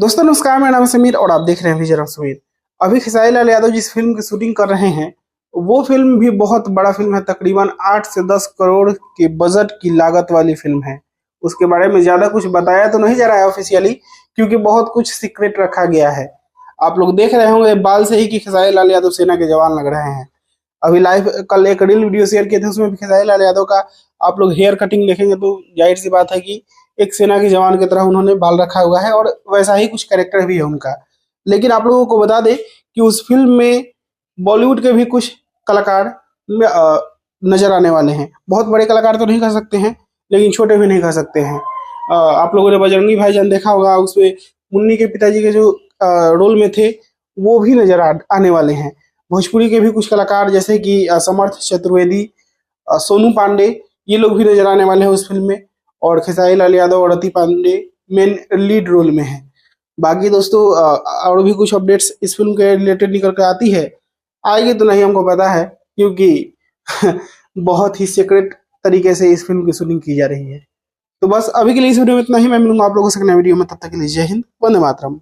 दोस्तों नमस्कार, मेरा नाम है समीर और आप देख रहे हैं विजय समीर। अभी खेसारी लाल यादव जिस फिल्म की शूटिंग कर रहे हैं वो फिल्म भी बहुत बड़ा फिल्म है। तकरीबन 8 से 10 करोड़ के बजट की लागत वाली फिल्म है। उसके बारे में ज्यादा कुछ बताया तो नहीं जा रहा है ऑफिशियली, क्योंकि बहुत कुछ सीक्रेट रखा गया है। आप लोग देख रहे होंगे बाल से ही कि खेसारी लाल यादव सेना के जवान लग रहे हैं। अभी लाइव कल एक रील वीडियो शेयर किए थे, उसमें भी खेसारी लाल यादव का आप लोग हेयर कटिंग देखेंगे तो जाहिर सी बात है कि एक सेना के जवान की तरह उन्होंने बाल रखा हुआ है और वैसा ही कुछ कैरेक्टर भी है उनका। लेकिन आप लोगों को बता दें कि उस फिल्म में बॉलीवुड के भी कुछ कलाकार नजर आने वाले हैं। बहुत बड़े कलाकार तो नहीं कह सकते हैं, लेकिन छोटे भी नहीं कह सकते हैं। आप लोगों ने बजरंगी भाईजान देखा होगा, उसमें मुन्नी के पिताजी के जो रोल में थे वो भी नजर आने वाले हैं। भोजपुरी के भी कुछ कलाकार जैसे कि समर्थ चतुर्वेदी, सोनू पांडे, ये लोग भी नजर आने वाले हैं उस फिल्म में। और खेसारी लाल यादव और रति पांडे मेन लीड रोल में है। बाकी दोस्तों और भी कुछ अपडेट्स इस फिल्म के रिलेटेड निकल कर आती है, आएगी तो नहीं हमको पता है, क्योंकि बहुत ही सीक्रेट तरीके से इस फिल्म की शूटिंग की जा रही है। तो बस अभी के लिए इस वीडियो में इतना ही। मैं मिलूंगा आप लोगों से नए वीडियो में, तब तक के लिए जय हिंद, वंदे मातरम।